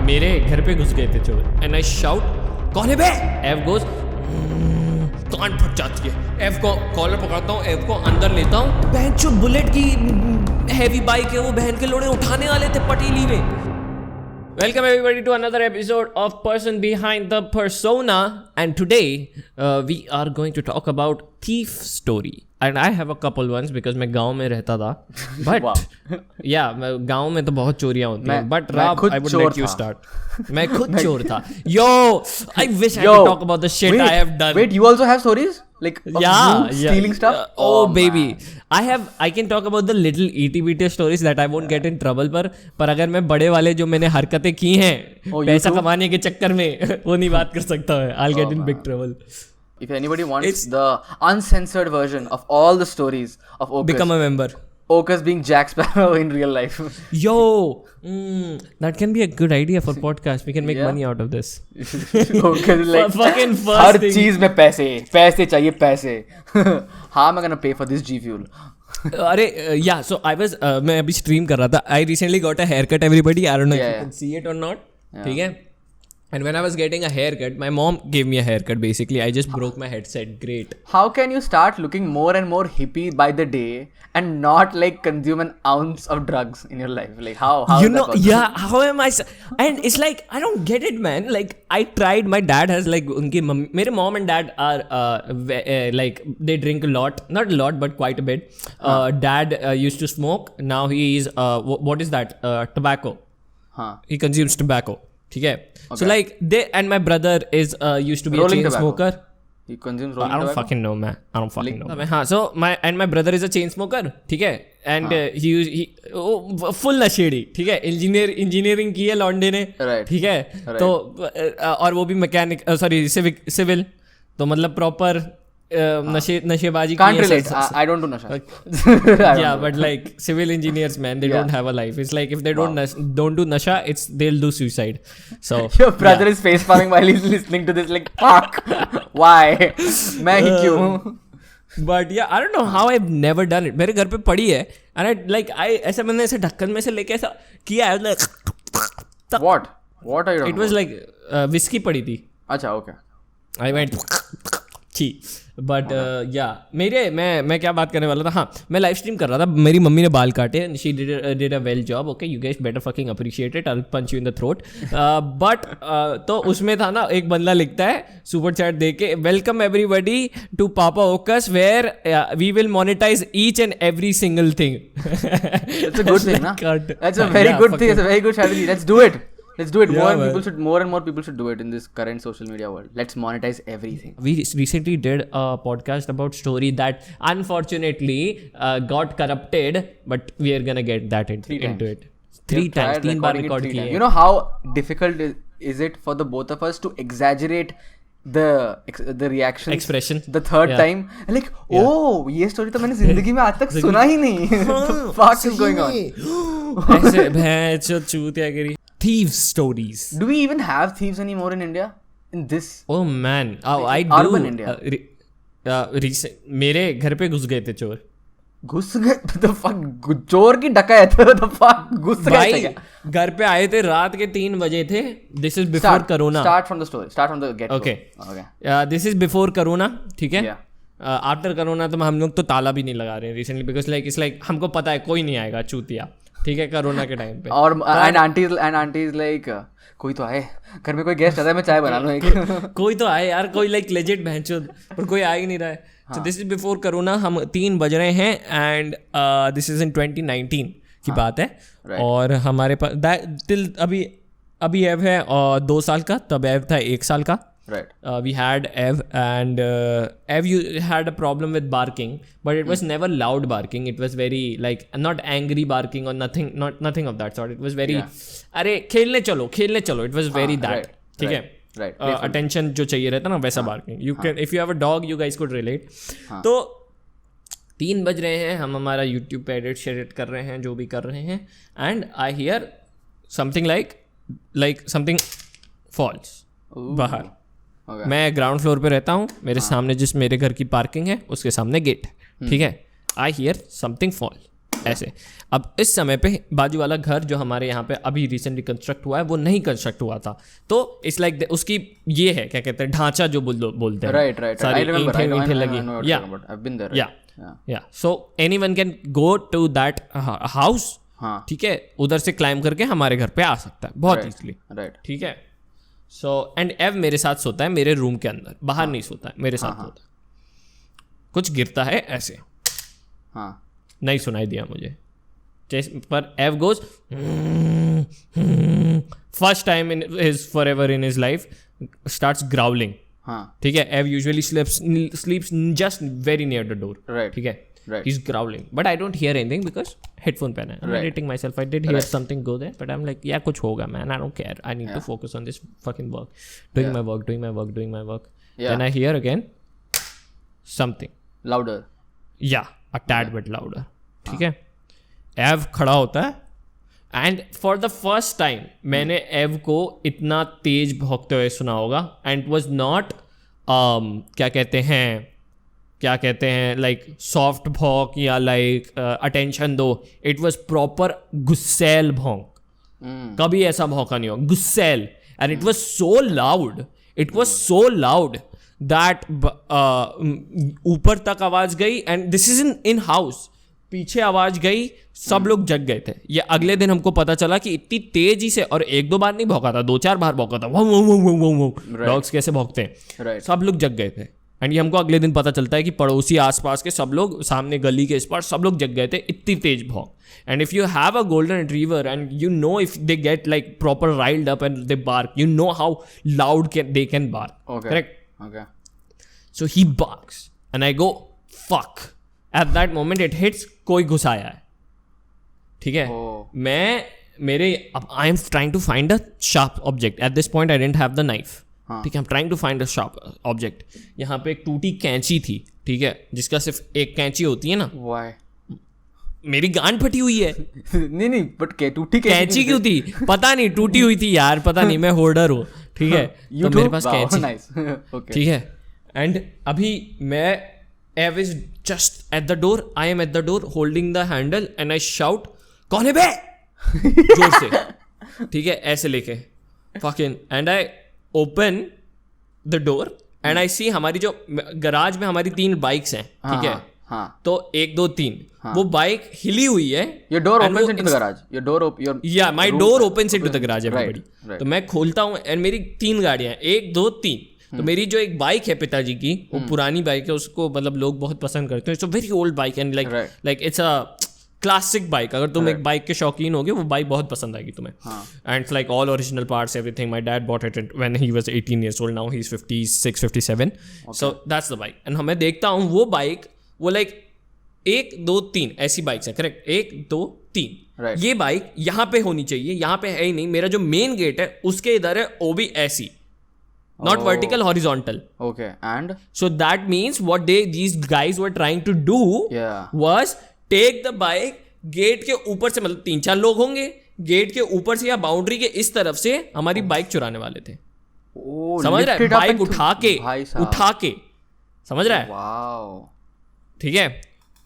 मेरे घर पे घुस गए थे चोर एंड आई शाउट कौन है बे? एफ गोज कान फट जाती है। एफ को कॉलर पकड़ता हूँ, एफ को अंदर लेता हूँ। बहन चो बुलेट की हैवी बाइक है वो, बहन के लोड़े उठाने वाले थे पटेली में। Welcome everybody to another episode of Person Behind the Persona, and today we are going to talk about thief story. And I have a couple ones because मैं गांव में रहता था, but yeah, गांव में तो बहुत चोरियां होती हैं. But Rab, I would let you start. मैं खुद चोर था. Yo, I wish I could talk about the shit I have done. Wait, you also have stories? Like you stealing stuff? Oh baby, I can talk about the little itty-bitty stories that I won't get in trouble पर अगर मैं बड़े वाले जो मैंने हरकतें की हैं पैसा कमाने के चक्कर में वो नहीं बात कर सकता है. I'll get in big trouble. If anybody wants the uncensored version of all the stories of Ocus, become a member. Ocus being Jack Sparrow in real life. Yo, that can be a good idea for podcast. We can make money out of this. Ocus like fucking first her thing. चीज में पैसे चाहिए पैसे. How am I gonna pay for this G Fuel? अरे yeah, so I was मैं अभी stream कर रहा था. I recently got a haircut. Everybody, I don't know if you can see it or not. ठीक है. And when I was getting a haircut, my mom gave me a haircut basically. I just broke my headset. Great. How can you start looking more and more hippie by the day and not like consume an ounce of drugs in your life? Like how you know, yeah, how am I and it's like I don't get it, man. Like I tried. My dad has like unki mere mom and dad are like they drink a lot, not a lot but quite a bit. Dad used to smoke. Now he is what is that? Tobacco. He consumes tobacco. ठीक है. So like they and my brother is used to be rolling a chain smoker. He consumes rolling I don't fucking know, man. I don't fucking know. हाँ, so my brother is a chain smoker. ठीक है. And he full नशेड़ी. ठीक है. Engineering की है लॉन्डे ने. ठीक है. तो और वो भी मैकेनिक सिविल. तो मतलब प्रॉपर नशेबाजी can't relate. I don't do nasha. Yeah, but like civil engineers, man, they don't have a life. It's like if they don't do nasha, they'll do suicide. So your brother is face palming while he's listening to this, like fuck. Why? मैं ही क्यों? But yeah, I don't know how I've never done it. मेरे घर पे पड़ी है and ऐसे मैंने ऐसे ढक्कन में से लेके ऐसा किया है. What are you? It was like whiskey पड़ी थी. अच्छा, okay. I went छी. बट या मैं क्या बात करने वाला था. हाँ, मैं लाइव स्ट्रीम कर रहा था. मेरी मम्मी ने बाल काटे. She did a well job. Okay, you guys better fucking appreciate it. I will punch you in the throat. But तो उसमें था ना, एक बंदा लिखता है सुपर चैट दे के, welcome everybody to papa oaks where we will monetize each and every single thing. That's a good thing, na? That's a very good thing. It's a very good strategy. Let's do it. More and more people should do it in this current social media world. Let's monetize everything. We recently did a podcast about story that unfortunately got corrupted, but we are gonna get that into it. 3 times. 3 bar record किए. You know how difficult is it for the both of us to exaggerate the reaction expression the third time? Like, oh, ये story तो मैंने जिंदगी में आज तक सुना ही नहीं. The fuck is going on? ऐसे भैंचो चूतिया गिरी. Thieves stories. Do we even have thieves anymore in India? In this? Oh man, I do. Urban India. मेरे घर पे घुस गए थे चोर. घुस गए? The fuck, चोर की डकैत. The fuck, घुस गए थे क्या? घर पे आए थे, रात के 3 बजे थे. This is before Corona. Start from the story. Start from the get. Okay. This is before Corona. ठीक है. आफ्टर Corona तो हम लोग तो ताला भी नहीं लगा रहे हैं recently because like हमको पता है कोई नहीं आएगा चूतिया. ठीक है, कोरोना के टाइम पे. और एंड आंटीज लाइक कोई तो आए घर में, कोई गेस्ट आता है, मैं चाय बना लूं एक. कोई तो आए यार, कोई लाइक लेजेंड भैंचोद, पर कोई आ ही नहीं रहा है. So this is before corona. हम 3 बज रहे हैं एंड दिस इज इन 2019 की बात है. और हमारे पास टिल अभी एव है 2 साल का, तब एव था 1 साल का. Right. We had Ev and Ev had a problem with barking, but it was never loud barking. It was very like not angry barking or nothing of that sort. It was very अरे खेलने चलो. It was very that. ठीक है. Right. Attention जो चाहिए रहता ना वैसा barking. You can if you have a dog, you guys could relate. तो 3 बज रहे हैं, हम हमारा YouTube पे edit कर रहे हैं, जो भी कर रहे हैं, and I hear something like something falls बाहर. Okay. मैं ग्राउंड फ्लोर पे रहता हूँ. मेरे सामने जिस मेरे घर की पार्किंग है उसके सामने गेट. ठीक है. I hear something fall. ऐसे। अब इस समय पे बाजू वाला घर जो हमारे यहाँ पे अभी रिसेंटली कंस्ट्रक्ट हुआ है वो नहीं कंस्ट्रक्ट हुआ था, तो इट्स लाइक उसकी ये है क्या कहते हैं ढांचा जो बोलते हैं, राइट सारी ईंटें लगी, या so anyone can go to that house, ठीक है, उधर से क्लाइम करके हमारे घर पे आ सकता है बहुत इजीली, ठीक है। सो एंड एव मेरे साथ सोता है मेरे रूम के अंदर, बाहर नहीं सोता है, मेरे साथ सोता है। कुछ गिरता है ऐसे, नहीं सुनाई दिया मुझे, पर एव goes first time in his forever in his life starts growling, ठीक है। एव usually स्लीप्स just very near the door, ठीक है। He's growling, but I don't hear anything because headphone पहना है. I'm editing myself. I did hear something go there, but I'm like, yeah, कुछ होगा man. I don't care. I need to focus on this fucking work. Doing my work. Then I hear again something louder. Yeah, a tad bit louder. ठीक है. एव खड़ा होता है and for the first time मैंने एव को इतना तेज भौंकते हुए सुना होगा, एंड इट वॉज नॉट क्या कहते हैं लाइक सॉफ्ट भौंक या लाइक अटेंशन दो, इट वॉज प्रॉपर गुस्सैल भौंक. कभी ऐसा भौंका नहीं हुआ, गुस्सैल. And it was so loud that ऊपर तक आवाज गई, and this is in house, पीछे आवाज गई, सब लोग जग गए थे. ये अगले दिन हमको पता चला कि इतनी तेजी से, और एक दो बार नहीं भौंका था, 2-4 बार भौंका था. डॉग्स कैसे भौंकते हैं, सब लोग जग गए थे. एंड ये हमको अगले दिन पता चलता है कि पड़ोसी आसपास के सब लोग, सामने गली के इस पार सब लोग जग गए थे, इतनी तेज भौंक. And if you have a golden retriever and you know if they get like proper riled up and they bark, you know how loud they can bark. Correct? Okay. So he barks and I go fuck. At that moment it hits, कोई घुस आया है, ठीक है. I am trying to find a sharp object. At this point I didn't have the knife. ठीक है, I'm trying to find a sharp object. यहाँ पे एक टूटी कैंची थी, ठीक है, जिसका सिर्फ एक कैंची होती है ना. Why? मेरी गांड फटी हुई है. नहीं बट टूटी कैंची क्यों थी पता नहीं, टूटी हुई थी यार, पता नहीं, मैं होल्डर हूँ, ठीक है. तो मेरे पास कैंची, ठीक है. एंड अभी मैं एव is just at the door, I am at the door holding the handle and I shout, कौन है बे, जोर से, ठीक है, ऐसे लेके fucking. And I open the door and I see हमारी जो गराज में हमारी 3 बाइक्स हैं, ठीक है. तो 1 2 3 वो बाइक हिली हुई है. Your door opens into the garage. My door opens into the garage, everybody. तो मैं खोलता हूँ एंड मेरी 3 गाड़ियां हैं, 1 2 3. तो मेरी जो एक बाइक है पिताजी की, वो पुरानी बाइक है, उसको मतलब लोग बहुत पसंद करते हैं. It's a very old bike and like it's a classic bike. अगर तुम एक बाइक के शौकीन होगे वो बाइक बहुत पसंद आएगी तुम्हें. And like all original parts, everything. My dad bought it when he was 18 years old. Now he is 56 57. So that's the bike. And मैं देखता हूँ वो बाइक, वो लाइक 1 2 3 ऐसी बाइक्स है, करेक्ट, 1 2 3. ये बाइक यहाँ पे होनी चाहिए, यहाँ पे है ही नहीं. मेरा जो मेन गेट है उसके इधर है, वो भी ऐसी, not vertical, horizontal. Okay, and so that means what these guys were trying to do was take the bike gate के ऊपर से, मतलब 3-4 लोग होंगे, गेट के ऊपर से या बाउंड्री के इस तरफ से हमारी बाइक चुराने वाले थे. समझ रहा है, बाइक उठा के समझ रहा है, ठीक है.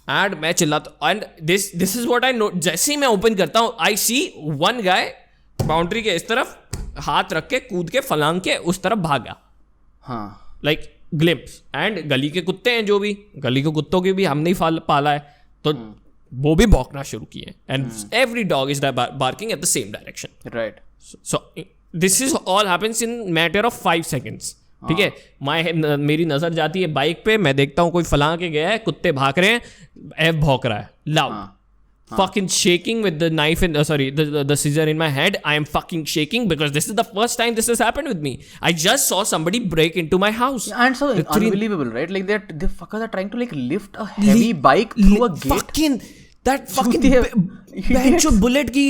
एंड मैं चिल्लाता, and this is what I know. जैसे ही मैं ओपन करता हूं, आई सी वन गाय बाउंड्री के इस तरफ हाथ रख के, कूद के, फलांग के उस तरफ भागा. Like glimpse. एंड गली के कुत्ते हैं, जो भी गली के कुत्तों की भी हमने ही पाला है, तो वो भी भौंकना शुरू किए. And every dog is barking at the same direction. Right. So this is all happens in matter of 5 seconds. ठीक है, मेरी नजर जाती है बाइक पे, मैं देखता हूँ कोई फलां के गया है, कुत्ते भाग रहे हैं, एव भौंक रहा है loud. Fucking shaking with the knife in the scissor in my head. I am fucking shaking because this is the first time this has happened with me. I just saw somebody break into my house. And so unbelievable, right? Like the fuckers are trying to like lift a heavy bike through a gate. That fucking bencho bullet की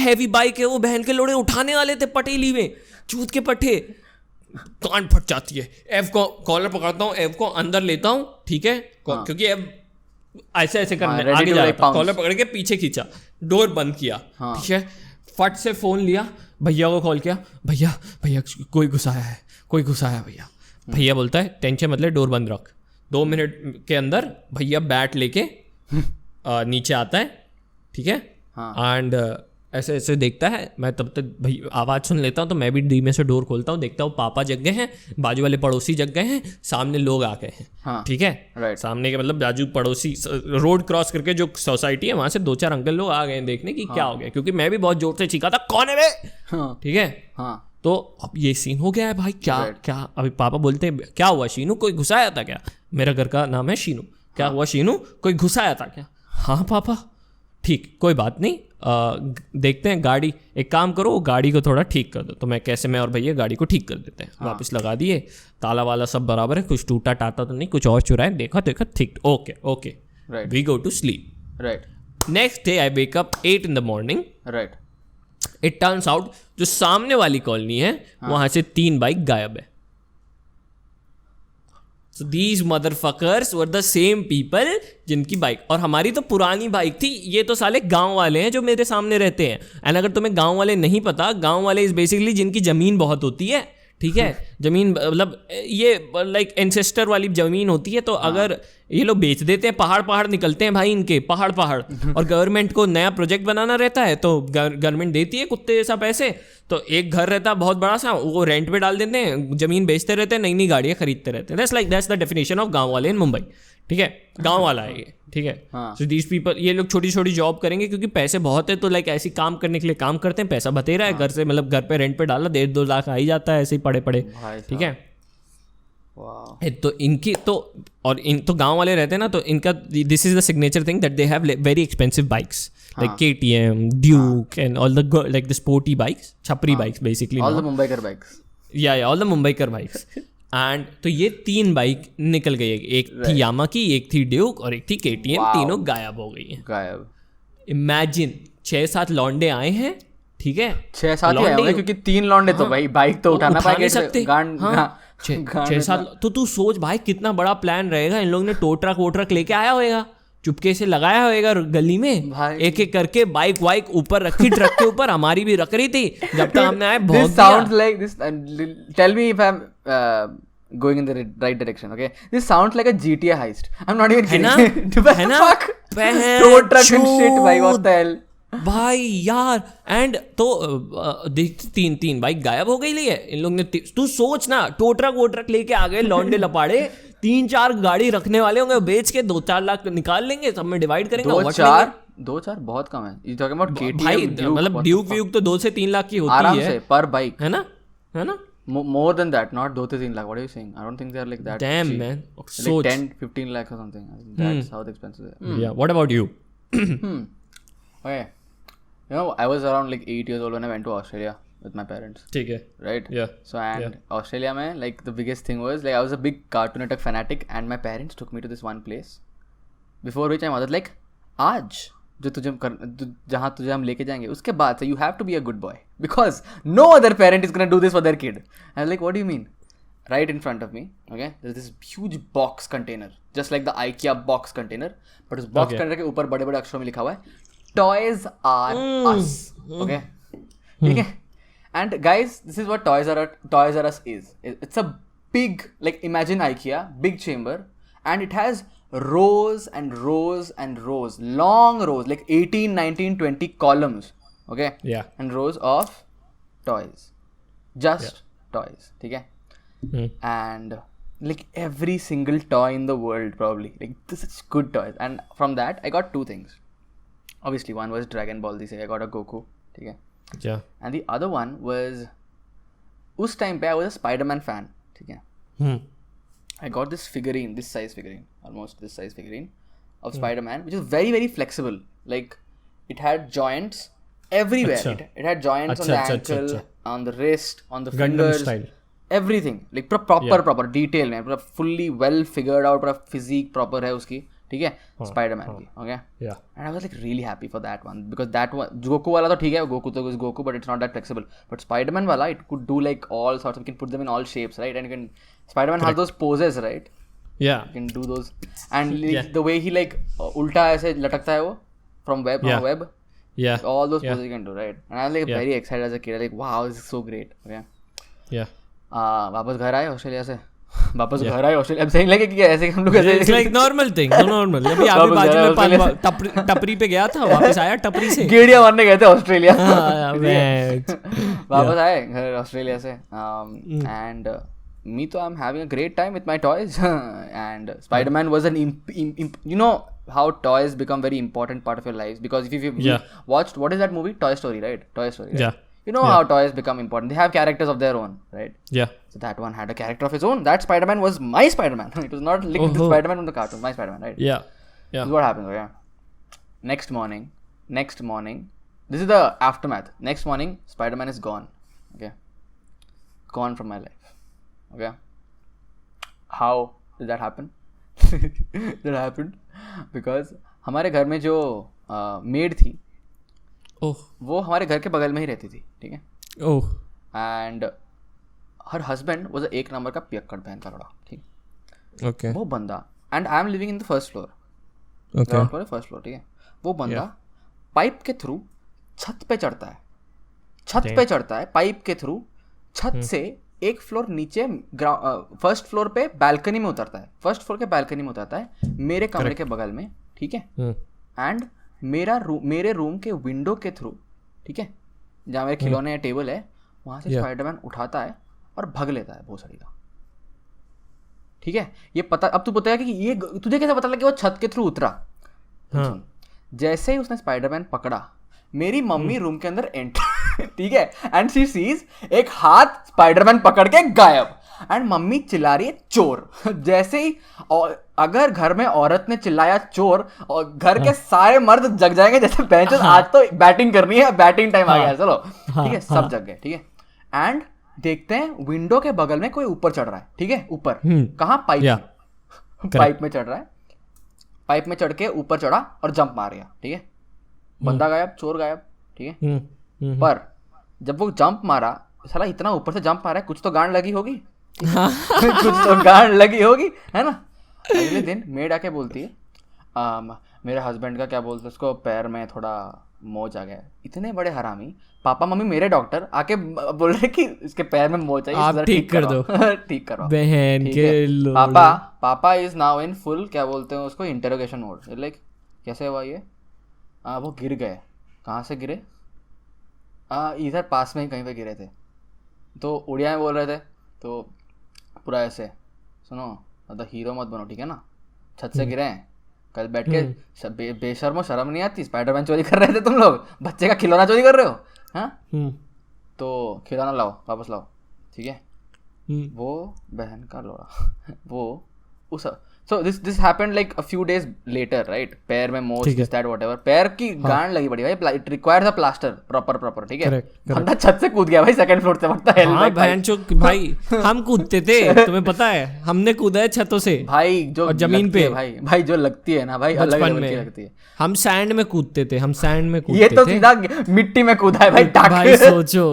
heavy bike है, वो बहन के लोड़े उठाने वाले थे पटेली में, चूत के पट्टे. कान फट जाती है. एव को कॉलर पकड़ता हूँ, एव को अंदर लेता हूँ, ठीक है, क्योंकि एव ऐसे करने आगे जा रहा था. कॉलर पकड़ के पीछे खींचा, डोर बंद किया, ठीक है. फट से फोन लिया, भैया को कॉल किया, भैया कोई घुसा है भैया. भैया बोलता है टेंशन मतलब डोर बंद रख. 2 मिनट के अंदर भैया बैट लेके नीचे आता है, ठीक है, हाँ. एंड ऐसे ऐसे देखता है. मैं तब तक भाई आवाज़ सुन लेता हूँ, तो मैं भी धीमे से डोर खोलता हूँ, देखता हूँ पापा जग गए हैं, बाजू वाले पड़ोसी जग गए हैं, सामने लोग आ गए हैं. हाँ. ठीक है, राइट. सामने के मतलब बाजू पड़ोसी रोड क्रॉस करके जो सोसाइटी है वहाँ से 2-4 अंकल लोग आ गए हैं देखने की क्या हो गया, क्योंकि मैं भी बहुत जोर से चीखा था कौन है वे. हाँ. ठीक है. हाँ. तो अब ये सीन हो गया है भाई. क्या क्या अभी पापा बोलते हैं क्या हुआ शीनू, कोई घुसाया था क्या. मेरा घर का नाम है शीनू. क्या हुआ शीनू, कोई घुसाया था क्या. हाँ पापा, ठीक, कोई बात नहीं, देखते हैं गाड़ी, एक काम करो वो गाड़ी को थोड़ा ठीक कर दो. तो मैं और भैया गाड़ी को ठीक कर देते हैं. वापस लगा दिए, ताला वाला सब बराबर है, कुछ टूटा टाटा तो नहीं, कुछ और चुराए, देखा ठीक, okay. We go to sleep. Right. Next day I wake up 8 in the morning. Right. It turns out जो सामने वाली कॉलोनी है वहां से 3 बाइक गायब है. So these motherfuckers were the same people जिनकी बाइक, और हमारी तो पुरानी बाइक थी. ये तो साले गांव वाले हैं जो मेरे सामने रहते हैं. एंड अगर तुम्हें गांव वाले नहीं पता, गांव वाले इज बेसिकली जिनकी ज़मीन बहुत होती है. ठीक है, ज़मीन मतलब ये लाइक एंसेस्टर वाली ज़मीन होती है. तो अगर ये लोग बेच देते हैं, पहाड़ निकलते हैं भाई इनके, पहाड़ और गवर्नमेंट को नया प्रोजेक्ट बनाना रहता है तो गवर्नमेंट देती है कुत्ते जैसा पैसे. तो एक घर रहता है बहुत बड़ा सा, वो रेंट पे डाल देते हैं, ज़मीन बेचते रहते हैं, नई नई गाड़ियाँ खरीदते रहते हैं. दैट्स द डेफिनेशन ऑफ गाँव वाले इन मुंबई. ठीक है, गाँव वाला है ये. ठीक है. सो दीज पीपल, ये लोग छोटी छोटी जॉब करेंगे क्योंकि पैसे बहुत है, तो लाइक ऐसी काम करने के लिए काम करते हैं. पैसा बतेरा है घर से, मतलब घर पे रेंट पे डाला 1.5-2 लाख आ ही जाता है ऐसे ही पड़े. ठीक है. तो इनकी तो, और इन तो गांव वाले रहते हैं ना, तो इनका this is the signature thing that they have very expensive bikes like KTM, Duke and all the like the sporty bikes, छपरी bikes basically, all the Mumbaikar bikes. या all the Mumbaikar bikes. And तो ये 3 bike निकल गई. एक थी यामा की, एक थी ड्यूक और एक थी KTM. तीनों गायब हो गई हैं. गायब. इमेजिन 6-7 लौंडे आए हैं. ठीक है, 6-7 ही आए होंगे क्योंकि 3 लौंडे तो भाई बाइक तो उठा नहीं सकते. 6-7 तो तू सोच भाई कितना बड़ा प्लान रहेगा. इन लोगों ने टो ट्रक लेके आया होगा, चुपके से लगाया होगा गली में, एक एक करके बाइक वाइक ऊपर रखी ट्रक के ऊपर. हमारी भी रख रही थी जब तक हमने आए. बहुत sounds like this. Tell me if I'm going in the right direction. Okay, this sounds like a GTA heist. I'm not even kidding. है ना, tow truck and shit भाई, what the hell भाई यार. एंड तो देखते 3 bike गायब हो गई है इन लोग ने. तू सोच ना, टो ट्रक लेके आ गए लौंडे लपाड़े. 3-4 गाड़ी रखने वाले होंगे, बेच के 2-4 लाख निकाल लेंगे, सब में डिवाइड करेंगे. 2-4 बहुत कम है. You talking about KTM, भाई मतलब ड्यूक व्यूक तो 2 से 3 लाख की होती है आराम से पर बाइक, है ना. More than that, not 2 से 3 lakh. What are you saying? I don't think they are like that. Damn cheap. man, like 10-15 lakhs or something. That's how expensive they are. Yeah, what about you? Okay, you know, I was around like 8 years old when I went to Australia with my parents. ठीक है. Right? Yeah. So and Australia में like the biggest thing was like I was a big Cartoon Network fanatic and my parents took me to this one place before which my mother like आज जो जहाँ तुझे हम लेके जाएंगे उसके बाद से you have to be a good boy because no other parent is gonna do this for their kid. I was like, what do you mean? Right in front of me, okay, there's this huge box container just like the IKEA box container, but उस box container के ऊपर बड़े बड़े अक्षरों में लिखा हुआ है Toys R Us. Okay, ठीक है. And guys, this is what Toys R Us is. It's a big, like imagine IKEA, big chamber, and it has rows and rows and rows, long rows, like 18, 19, 20 columns. Okay? Yeah. And rows of toys. Just toys. ठीक है? And like every single toy in the world probably. Like this is good toys. And from that, I got 2 things. Obviously, one was Dragon Ball Z. I got a Goku. ठीक है? Yeah. And the other one was, उस time पे I was a Spider-Man fan. ठीक है? I got this figurine, this size figurine, almost this size figurine of Spider-Man, which is very, very flexible. Like, it had joints everywhere. It had joints on the ankle, on the wrist, on the fingers, style. Everything. Like, proper detail, man. Fully well figured out, physique proper है उसकी. ठीक है, Spider-Man की. Okay? Yeah. And I was like really happy for that one because that one, Goku वाला तो ठीक है, Goku तो is Goku, but it's not that flexible. But Spider-Man वाला, it could do like all sorts of, you can put them in all shapes, right? And you can, Spider-Man has those poses, right? Yeah. You can do those. And like, the way he like उल्टा ऐसे लटकता है वो from web. Yeah. All those poses you can do, right? And I was like very excited as a kid. Like, wow, this is so great. Okay. Yeah. वापस घर आए Australia से. वापस घर आए ऑस्ट्रेलिया, सही लगे कि ऐसे हम लोग it's like normal thing, normal. अभी आगे बाजू में टपरी पे गया था, वापस आया टपरी से, गेड़िया मारने गए थे ऑस्ट्रेलिया। वापस वापस आए घर ऑस्ट्रेलिया से, and me too, I'm having a great time with my toys. And Spider-Man was an you know how toys become very important part of your lives, because if you watched, what is that movie, Toy Story, right? Toy Story, right? Yeah. You know how toys become important, they have characters of their own, right? Yeah. So that one had a character of his own. That Spider-Man was my Spider-Man. It was not linked to Spider-Man from the cartoon, my Spider-Man, right? Yeah. This is what happened. Yeah, next morning, this is the aftermath. Next morning, Spider-Man is gone. Okay, gone from my life. Okay, how did that happen? That happened because हमारे घर में जो made थी, वो हमारे घर के बगल में ही रहती थी, ठीक है? एंड हर हस्बैंड वाज एक नंबर का पियक्कड़ बहन का लड़ा, ठीक? ओके। वो बंदा, and I am living in the first floor, first floor, ठीक है? वो बंदा पाइप के थ्रू छत पे चढ़ता है, पाइप के थ्रू छत से एक फ्लोर नीचे फर्स्ट फ्लोर पे बालकनी में उतरता है, फर्स्ट फ्लोर के बालकनी में उतरता है मेरे कमरे के बगल में, ठीक है? एंड मेरे रूम के विंडो के थ्रू, ठीक है, जहाँ मेरे खिलौने या टेबल है, वहाँ से स्पाइडरमैन उठाता है और भग लेता है भोसड़ी का, ठीक है? ये पता, अब तू पता है कि ये तुझे कैसे पता लगा कि वो छत के थ्रू उतरा? जैसे ही उसने स्पाइडरमैन पकड़ा, मेरी मम्मी रूम के अंदर एंटर, ठीक है, एंड शी सीज एक हाथ स्पाइडरमैन पकड़ के गायब, एंड मम्मी चिल्ला रही है चोर। जैसे ही, और अगर घर में औरत ने चिल्लाया चोर, और घर के सारे मर्द जग जाएंगे, जैसे बेंच आज तो बैटिंग करनी है, बैटिंग टाइम आ गया है, चलो, ठीक है, सब जग गए, ठीक है? एंड देखते हैं विंडो के बगल में कोई ऊपर चढ़ रहा है, ठीक है? ऊपर कहाँ? पाइप में चढ़ रहा है, पाइप में चढ़ के ऊपर चढ़ा और जंप मार गया, ठीक है? बंदा गायब, चोर गायब, ठीक है? पर जब वो जंप मारा, साला इतना ऊपर से जंप मारा है, कुछ तो गांड लगी होगी, है ना? अगले दिन मेड आके बोलती है, मेरे हस्बैंड का क्या बोलते उसको, पैर में थोड़ा मोच आ गया है। इतने बड़े हरामी पापा मम्मी मेरे डॉक्टर आके बोल रहे कि इसके पैर में मोच आई, आप ठीक कर दो, ठीक करो बहन के। पापा इज नाउ इन फुल, क्या बोलते हैं उसको, इंटरोगेशन मोड। लाइक कैसे हुआ ये? वो गिर गए। कहाँ से गिरे? इधर पास में ही कहीं पे गिरे थे। तो उड़िया में बोल रहे थे, तो पूरा ऐसे, सुनो मतलब हीरो मत बनो, ठीक है ना? छत से गिरे हैं, कल बैठ के बेशर्मो शर्म नहीं आती, स्पाइडरमैन चोरी कर रहे थे तुम लोग, बच्चे का खिलौना चोरी कर रहे हो, हाँ? तो खिलौना लाओ, वापस लाओ, ठीक है? वो बहन का लोड़ा वो उस So this happened like a few days later, right? पैर में मोच, this that whatever, पैर की गांड लगी पड़ी भाई, it requires a plaster proper, ठीक है? बंदा छत से कूद गया भाई, सेकंड फ्लोर से, लगता है हाँ बहन चोक भाई, हम कूदते थे, तुम्हें पता है, हमने कूदा है छतों से भाई, जो जमीन पे भाई जो लगती है ना भाई, अलग लेवल की लगती है। हम सैंड में कूदते थे, ये तो सीधा मिट्टी में कूदा है भाई, भाई सोचो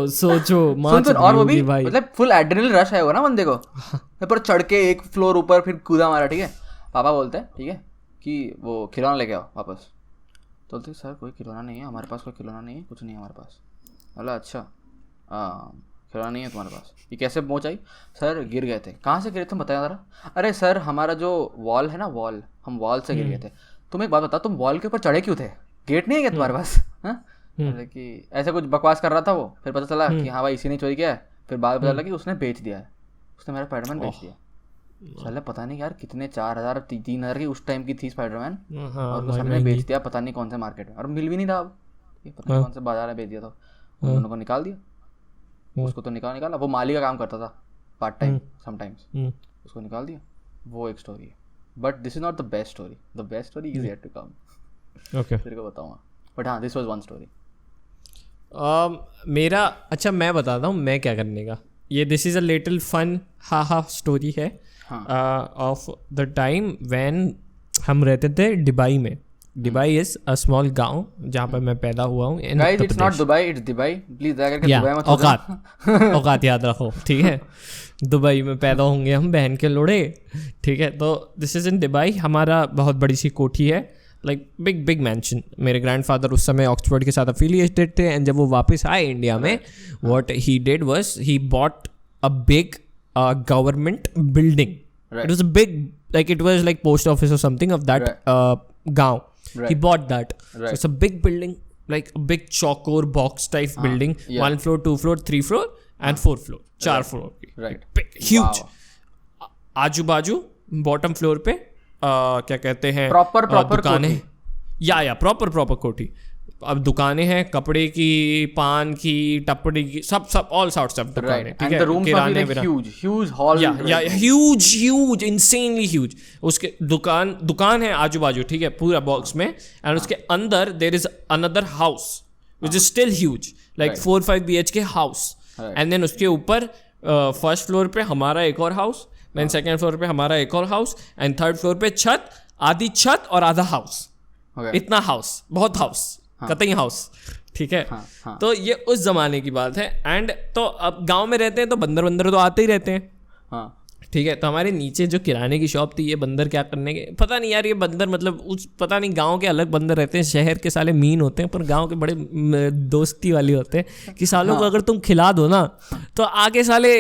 और वो भी मतलब फुल एड्रेनलिन रश आएगा ना बंदे को, पर चढ़ के एक फ्लोर ऊपर फिर कूदा मारा, ठीक है? पापा बोलते हैं, ठीक है, कि वो खिलौना लेके आओ वापस। तो बोलते सर कोई खिलौना नहीं है हमारे पास, कोई खिलौना नहीं है, कुछ नहीं है हमारे पास। बोला अच्छा, खिलौना नहीं है तुम्हारे पास, ये कैसे पहुँच आई? सर गिर गए थे। कहाँ से गिरे तुम बताया ज़रा? अरे सर हमारा जो वॉल है ना, हम वॉल से गिर गए थे। तुम एक बात बताओ, तुम वॉल के ऊपर चढ़े क्यों थे? गेट नहीं है क्या तुम्हारे पास? हाँ, कि ऐसे कुछ बकवास कर रहा था वो। फिर पता चला कि हाँ भाई इसी ने चोरी किया है। फिर बाद पता चला कि उसने बेच दिया है, उसने मेरा स्पाइडरमैन बेच दिया। साले पता नहीं यार कितने 4,000 3,000 की उस टाइम की थी स्पाइडरमैन, और वो सबने बेच दिया पता नहीं कौन से मार्केट में, और मिल भी नहीं था अब, ये पता नहीं कौन से बाजार में बेच दिया था। उन्होंने को निकाल दिया, उसको तो निकाला, वो माली का काम करता था पार्ट टाइम समटाइम्स, उसको निकाल दिया। वो एक स्टोरी है, but this is not the best story, the best story is yet to come. Okay, तेरे को बताऊंगा, बट हाँ दिस वाज वन स्टोरी। मेरा अच्छा मैं बताता हूँ मैं क्या करने का। ये this is a little fun ha story है ऑफ द टाइम व्हेन हम रहते थे दुबई में। दुबई इज अ स्मॉल गांव जहाँ पर मैं पैदा हुआ हूँ। It's not Dubai, it's Dubai, please दया करके दुबई मत औकात याद रखो, ठीक है? दुबई में पैदा होंगे हम, बहन के लोड़े, ठीक है? तो दिस इज़ इन दुबई। हमारा बहुत बड़ी सी कोठी है, लाइक बिग मैंशन। मेरे ग्रैंडफादर उस समय ऑक्सफोर्ड के साथ अफिलिएटेड थे, एंड जब वो वापस आए इंडिया में, what he did was he bought a big government building, Right. It was a big, like it was like post office or something of that gaon. Right. He bought that. Right. So it's a big building, like a big chokor box type building. yeah. 1 floor, 2 floor, 3 floor and 4 floor. 4 floor. Right. Big, huge. Wow. आजू बाजू bottom floor पे क्या कहते हैं Proper दुकानें, कोठी। या proper कोठी। अब दुकानें हैं कपड़े की, पान की, टपड़ी की, सब ऑल सॉर्ट्स ऑफ दुकानें, Right. ठीक And है, the rooms must be like किराने huge hall. या ह्यूज इंसेनली ह्यूज। उसके दुकान है आजू बाजू, ठीक है, पूरा बॉक्स में, एंड उसके अंदर there is another house which is still huge, like 4-5 BHK house, and then उसके ऊपर फर्स्ट फ्लोर पे हमारा एक और हाउस, देन सेकेंड फ्लोर पे हमारा एक और हाउस, एंड थर्ड फ्लोर पे छत, आधी छत और आधा हाउस। Okay. इतना हाउस, बहुत हाउस, कतई हाउस, ठीक है। तो ये उस जमाने की बात है। एंड तो अब गांव में रहते हैं तो बंदर तो आते ही रहते हैं, हाँ। ठीक है। तो हमारे नीचे जो किराने की शॉप थी, ये बंदर क्या करने के पता नहीं यार, ये बंदर मतलब उस पता नहीं, गांव के अलग बंदर रहते हैं, शहर के साले मीन होते हैं, पर गांव के बड़े दोस्ती वाली होते हैं कि सालों को अगर तुम खिला दो ना तो आगे साले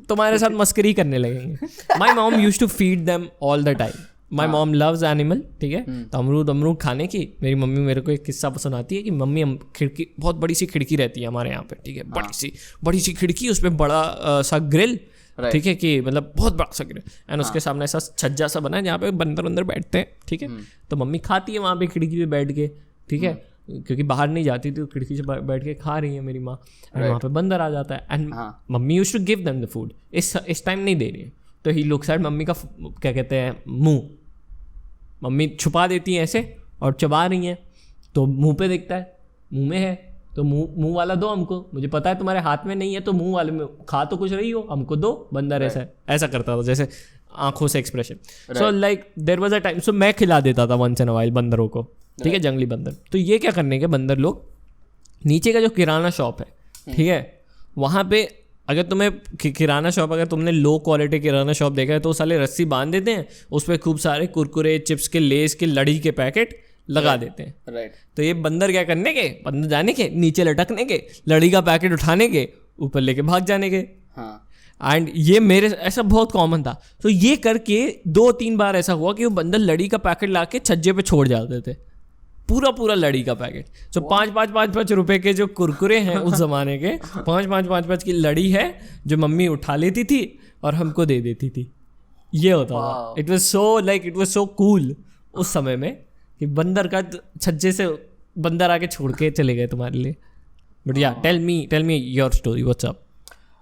तुम्हारे साथ मस्करी करने लगेंगे। My mom use to feed them all the time. My mom loves animal, ठीक है। तो अमरूद खाने की मेरी मम्मी मेरे को एक किस्सा सुनाती है कि मम्मी, हम खिड़की, बहुत बड़ी सी खिड़की रहती है हमारे यहाँ पे, ठीक है, बड़ी सी खिड़की, उस पर बड़ा सा ग्रिल, ठीक है, कि मतलब बहुत बड़ा सा ग्रिल, एंड उसके सामने ऐसा छज्जा सा बना है जहाँ पे बंदर बैठते हैं, ठीक है। तो मम्मी खाती है वहाँ पे खिड़की पे बैठ के, ठीक है, क्योंकि बाहर नहीं जाती थी, तो खिड़की से बैठ के खा रही है मेरी माँ, एंड वहाँ पे बंदर आ जाता है, and mummy used to give them the food. इस टाइम नहीं दे रही है, तो ही लुक्स एट मम्मी का क्या कहते हैं मुंह, मम्मी छुपा देती हैं ऐसे और चबा रही हैं, तो मुंह पे देखता है, मुंह में है, तो मुंह वाला दो हमको, मुझे पता है तुम्हारे हाथ में नहीं है, तो मुंह वाले में खा तो कुछ रही हो, हमको दो। बंदर ऐसा करता था, जैसे आंखों से expression. So like there was a time, so मैं खिला देता था वंस इन अ वाइल बंदरों को, ठीक है, जंगली बंदर। तो ये क्या करने के बंदर लोग, नीचे का जो किराना शॉप है, ठीक है, वहाँ पे अगर तुम्हें किराना शॉप, अगर तुमने लो क्वालिटी किराना शॉप देखा है तो साले रस्सी बांध देते हैं, उस पर खूब सारे कुरकुरे, चिप्स के, लेस के, लड़ी के पैकेट लगा देते हैं। राइट। तो ये बंदर क्या करने के, बंदर जाने के, नीचे लटकने के, लड़ी का पैकेट उठाने के, ऊपर लेके भाग जाने के। हाँ। एंड ये मेरे ऐसा बहुत कॉमन था। तो ये करके 2-3 बार ऐसा हुआ कि वो बंदर लड़ी का पैकेट ला के छज्जे पे छोड़ जाते थे, पूरा लड़ी का पैकेट। तो 5 रुपए के जो कुरकुरे हैं उस जमाने के, 5 की लड़ी है जो मम्मी उठा लेती थी और हमको दे देती थी। ये होता था। इट वाज सो कूल उस समय में कि बंदर का छज्जे से बंदर आके छोड़ के चले गए तुम्हारे लिए। But yeah tell me your story, what's up?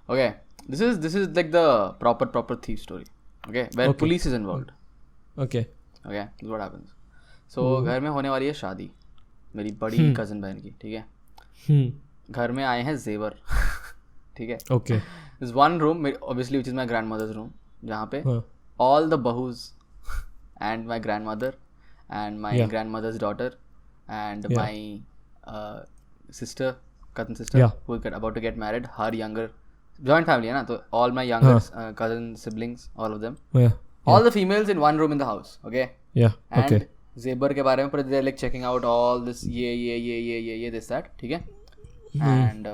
Okay, this is like the proper thief story, okay, where police is involved. Okay, this is what happens. So घर में होने वाली है शादी मेरी बड़ी कजन बहन की, ठीक है। घर में आए हैं जेवर, ठीक है। Okay, this one room obviously which is my grandmother's room, जहाँ पे all the bahus and my grandmother and my grandmother's daughter and my cousin sister who is about to get married, her younger, joint family है ना, तो all my younger cousin siblings, all of them, all the females in one room in the house, okay, and जेबर के बारे में पर they're like checking out all this ये this that, ठीक है। and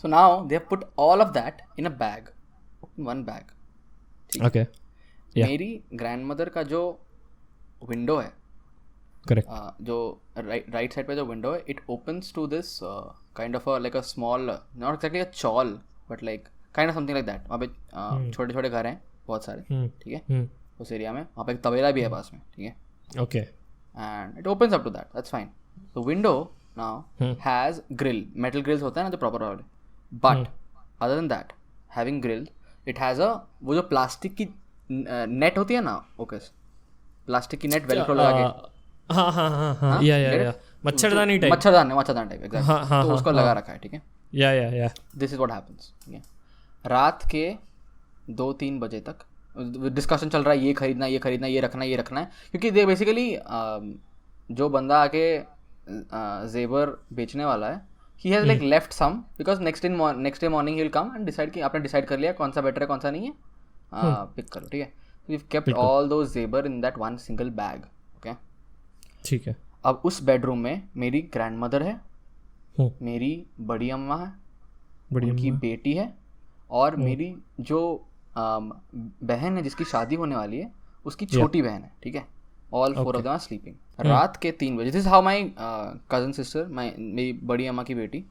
so now they have put all of that in a bag, one bag, okay, मेरी grandmother का जो window है, correct, जो right side पे जो window है, it opens to this kind of a like a small, not exactly a chawl but like kind of something like that। वहाँ पे छोटे घर हैं बहुत सारे, ठीक है, उस एरिया में। वहाँ पे एक तबेला भी है पास में, ठीक है। Okay. And it opens up to that. That's fine. The window now has grill. Metal grills होते हैं ना जो proper वाले. But other than that, having grill, it has a वो जो प्लास्टिक की नेट होती है ना, ओके, प्लास्टिक की नेट वेलक्रो लगा के, हाँ, या मच्छरदानी टाइप, मच्छरदानी टाइप, एग्जैक्टली, तो उसको लगा रखा है, ठीक है। या दिस इज व्हाट हैपेंस, ठीक है। रात के 2-3 बजे तक डिस्कशन चल रहा है, ये खरीदना, ये रखना है, क्योंकि दे बेसिकली जो बंदा आके जेवर बेचने वाला है, he has like left some, because next day morning he will come and decide कि आपने डिसाइड कर लिया कौन सा बेटर है कौन सा नहीं है, पिक करो, ठीक है। We have kept all those जेवर in that one single bag, okay, ठीक है। अब उस बेडरूम में मेरी ग्रैंडमदर है, मेरी बड़ी अम्मा है, उनकी बेटी है, और मेरी जो बहन है जिसकी शादी होने वाली है, उसकी छोटी बहन है, ठीक है, all 4 of them are sleeping. रात के 3 बजे, this is how my cousin sister, मेरी बड़ी अम्मा की बेटी,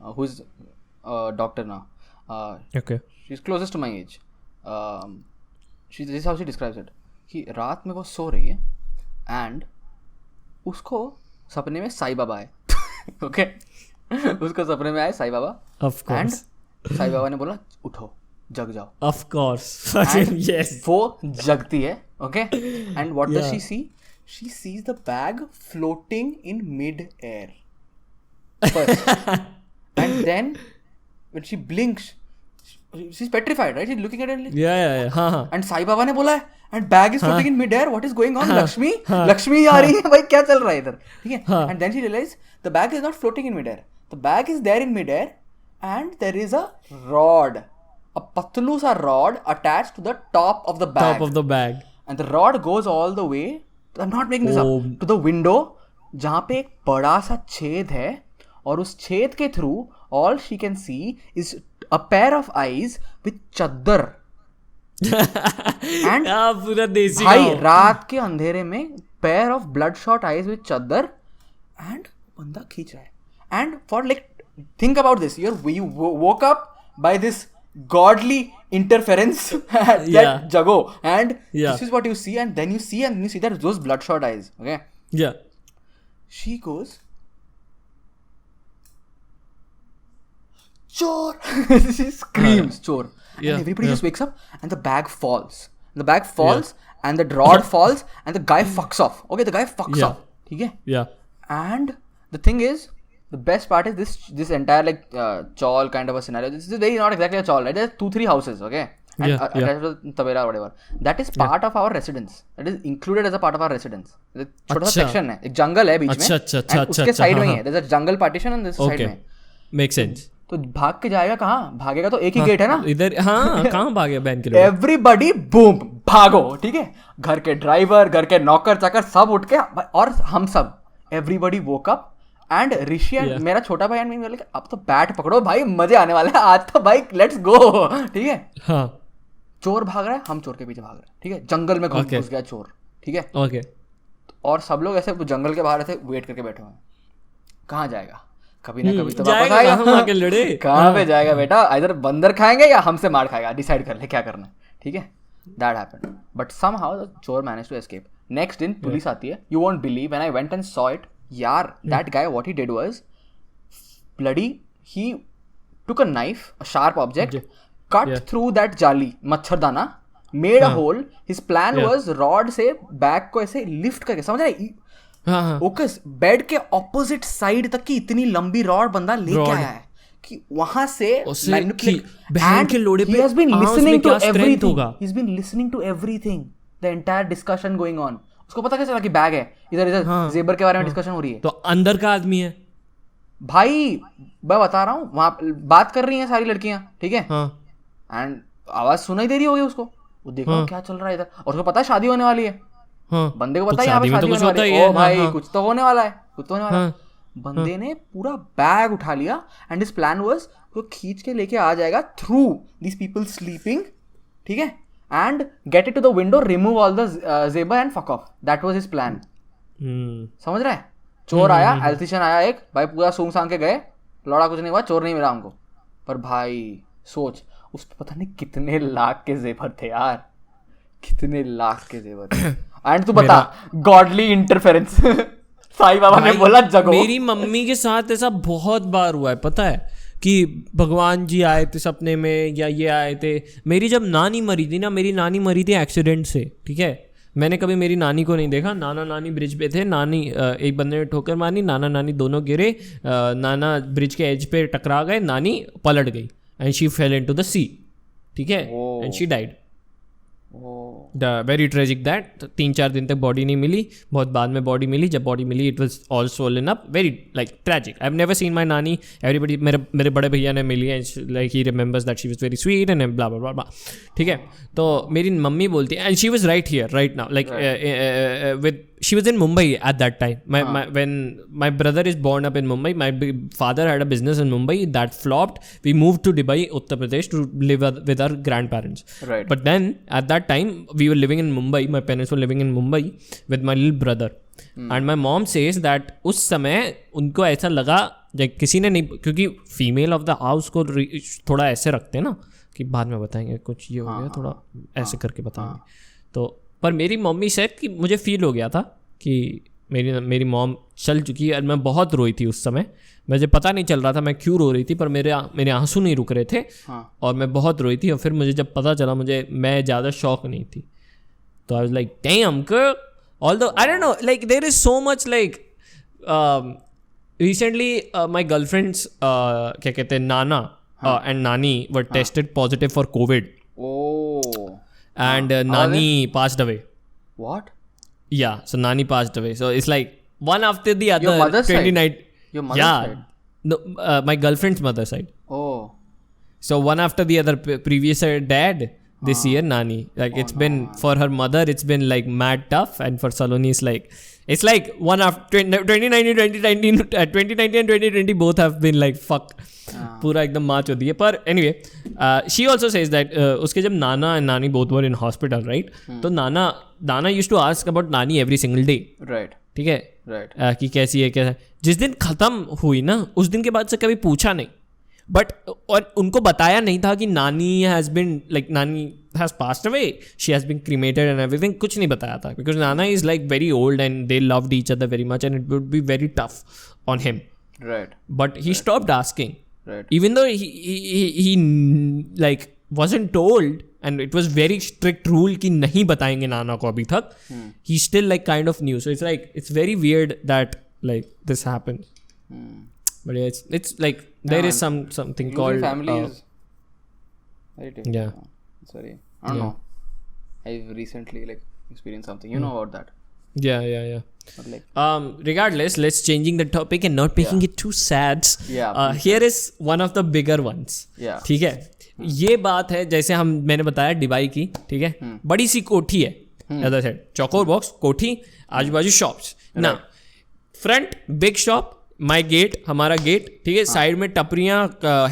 who is doctor now, Okay. She is closest to my age, this is how she describes it, कि रात में वो सो रही है एंड उसको सपने में साईं बाबा आए ओके उसको सपने में आए Sai Baba, Of and course. Sai Baba ने बोला उठो, जग जाओ। Of course. And Yes. वो जगती है, okay, and what does she see? She sees the bag floating in mid air first, and then when she blinks, she's petrified, right? She's looking at it like, Yeah. हाँ. and Sai Baba ने बोला है and bag is floating in mid air, what is going on? Lakshmi आ रही है भाई, क्या चल रहा है इधर, ठीक है। and then she realized the bag is not floating in mid air, the bag is there in mid air and there is a rod, a patlu sa rod attached to the top of the bag, Top of the bag. and the rod goes all the way, I'm not making this up, to the window, जहाँ पे एक बड़ा सा छेद है, और उस छेद के through all she can see is a pair of eyes with चद्दर। and पूरा देसी भाई गाँव. रात के अंधेरे में pair of bloodshot eyes with चद्दर, and बंदा खींच रहा है। and for like, think about this, you woke up by this godly interference at Yeah. that jago, and Yeah. this is what you see, and then you see that those bloodshot eyes, okay, Yeah. she goes, chor she screams chor, Yeah, and everybody yeah. just wakes up, and the bag falls, and the rod falls, and the guy fucks off, okay, the guy fucks Yeah. off, okay. Yeah. And the thing is, the best part is this entire like chawl kind of a scenario, this is very not exactly a chawl, right? There's 2-3 houses, okay, and Yeah, attached to the tabela or whatever, that is part of our residence, that is included as a part of our residence, छोटा सा अच्छा. section है, एक जंगल है बीच में, अच्छा, and उसके अच्छा, साइड में हाँ, ही है, there's a jungle partition and this side Okay. में, Makes sense. तो भाग के जाएगा कहाँ? भागेगा तो एक ही गेट है ना, इधर हाँ कहाँ भागे बहन के लोग. एवरीबडी बूम भागो, ठीक है, घर के ड्राइवर, घर के नौकर चाकर सब उठ के, और हम सब everybody woke up, and Rishi and मेरा छोटा भाई एंड मैं बोले अब तो बैट पकड़ो भाई, मजे आने वाले हैं आज तो भाई, लेट्स गो, ठीक है। हाँ. चोर भाग रहा है, हम चोर के पीछे भाग रहे हैं, ठीक है, जंगल में घुस गया चोर, ठीक है, Okay. और सब लोग ऐसे जंगल के बाहर ऐसे वेट करके बैठे हुए हैं, कहाँ जाएगा, कभी ना कभी तो वापस जाएगा, आएगा, हम आके लड़े. कहाँ पे जाएगा बेटा, इधर बंदर खाएंगे या हमसे मार खाएगा, डिसाइड कर ले क्या करना है, ठीक है। That happened, but somehow the चोर मैनेज टू एस्केप। नेक्स्ट दिन पुलिस आती है, you won't believe when I went and saw it, यार that guy what he did was bloody, he took a knife, a sharp object, cut through that जाली, मच्छरदाना, made a hole, his plan was rod से bag को ऐसे lift करके, समझ रहे, हाँ. ओकस बेड के ऑपोजिट साइड तक की इतनी लंबी रॉड बंदा लेके आया है कि वहां से बहन के लोड़े पे लिसनिंग टू strength एवरीथिंग, होगा. He has been listening to everything, the entire discussion going on, उसको पता कैसे चला कि बैग है इधर, जेबर के बारे में डिस्कशन हो रही है, तो अंदर का आदमी है भाई मैं बता रहा हूँ, वहां बात कर रही हैं सारी लड़कियां, ठीक है, एंड आवाज सुनाई दे रही होगी उसको, वो देखो क्या चल रहा है इधर, और उसको पता है शादी होने वाली है, बंदे को पता है यहाँ पे शादी होने वाली है, ओ भाई कुछ तो होने वाला है, कुछ तो होने वाला है। बंदे ने पूरा बैग उठा लिया, एंड हिज प्लान वाज वो खींच के लेके आ जाएगा थ्रू दिस पीपल स्लीपिंग, ठीक है, and get it to the window, remove all the जेबर and fuck off, that was his plan. समझ रहा है, चोर आया, एल्थिशन आया एक, भाई पूरा सूंघ सांग के गए, लौड़ा कुछ नहीं हुआ, चोर नहीं मिला हमको, पर भाई सोच उस पे पता नहीं कितने लाख के जेवर थे यार, कितने लाख के जेवर थे, एंड तू बता गॉडली इंटरफेरेंस, साईं बाबा ने बोला जगो। मेरी मम्मी के साथ ऐसा बहुत बार हुआ है, पता है कि भगवान जी आए थे सपने में, या ये आए थे। मेरी जब नानी मरी थी ना, मेरी नानी मरी थी एक्सीडेंट से, ठीक है, मैंने कभी मेरी नानी को नहीं देखा, नाना नानी ब्रिज पे थे, नानी एक बंदे ने ठोकर मारी, नाना नानी दोनों गिरे, नाना ब्रिज के एज पे टकरा गए, नानी पलट गई and she fell into the sea, ठीक है, and she died. Very tragic that, 3-4 दिन तक बॉडी नहीं मिली, बहुत बाद में बॉडी मिली, जब बॉडी मिली it was all swollen up, very like tragic. I have never seen my नानी, एवरीबडी, मेरे बड़े भैया ने मिली है, like he remembers that she was very sweet and blah blah blah, ठीक है। तो मेरी मम्मी बोलती है, and she was right here right now, like with she was in Mumbai at that time. When my brother is born up in Mumbai, my father had a business in Mumbai that flopped. We moved to Dubai, Uttar Pradesh, to live with our grandparents. Right. But then at that time we were living in Mumbai. My parents were living in Mumbai with my little brother. And my mom says that उस समय उनको ऐसा लगा जब किसी ने नहीं, क्योंकि फीमेल ऑफ द हाउस को थोड़ा ऐसे रखते हैं ना कि बाद में बताएंगे, कुछ ये हो गया, थोड़ा ऐसे करके बताएंगे. तो पर मेरी मम्मी शायद कि मुझे फील हो गया था कि मेरी मॉम चल चुकी है. और मैं बहुत रोई थी उस समय. मुझे पता नहीं चल रहा था मैं क्यों रो रही थी, पर मेरे आंसू नहीं रुक रहे थे. और मैं बहुत रोई थी. और फिर मुझे जब पता चला, मैं ज़्यादा शॉक नहीं थी. तो I was like damn girl. Although I don't know, like there is so much, like recently my girlfriends क्या कहते हैं, नाना and Nani were tested positive for COVID. Oh. And Nani passed away. What? Yeah, so Nani passed away. So it's like one after the other. Your mother's side? Your mother's side? No, my girlfriend's mother's side. Oh. So one after the other. Previous dad, this year Nani. Like it's been, for her mother, it's been like mad tough. And for Saloni, it's like one after 2019 and 2020 both have been like fuck. पूरा एकदम माच होती है. पर anyway she also says that उसके जब नाना and नानी both were in hospital, right, तो नाना यूज्ड टू आस्क अबाउट नानी एवरी सिंगल डे. राइट. ठीक है. राइट. कि कैसी है, कैसा. जिस दिन खत्म हुई ना, उस दिन के बाद से कभी पूछा नहीं. बट और उनको बताया नहीं था कि नानी has passed away, she has been cremated and everything. कुछ नहीं बताया था बिकॉज नाना is like very old and they loved each other very much and it would be very tough on him. Right. But he stopped asking. Right. Even though he like wasn't told and it was very strict rule कि नहीं बताएंगे नाना को अभी तक, he still like kind of knew. So it's like it's very weird that like this happens. But yeah, it's like there is something Losing called family is very difficult. yeah. Sorry, I don't know. I've recently like experienced something. You know about that? Yeah. But like, regardless, let's changing the topic and not making it too sad. Here is one of the bigger ones. ठीक है. ये बात है, जैसे मैंने बताया Dubai की, ठीक है, बड़ी सी कोठी है, अदर साइड चौकोर बॉक्स कोठी, आजू बाजू शॉप्स ना, front big shop, my gate, हमारा गेट, ठीक है, साइड में टपरियाँ,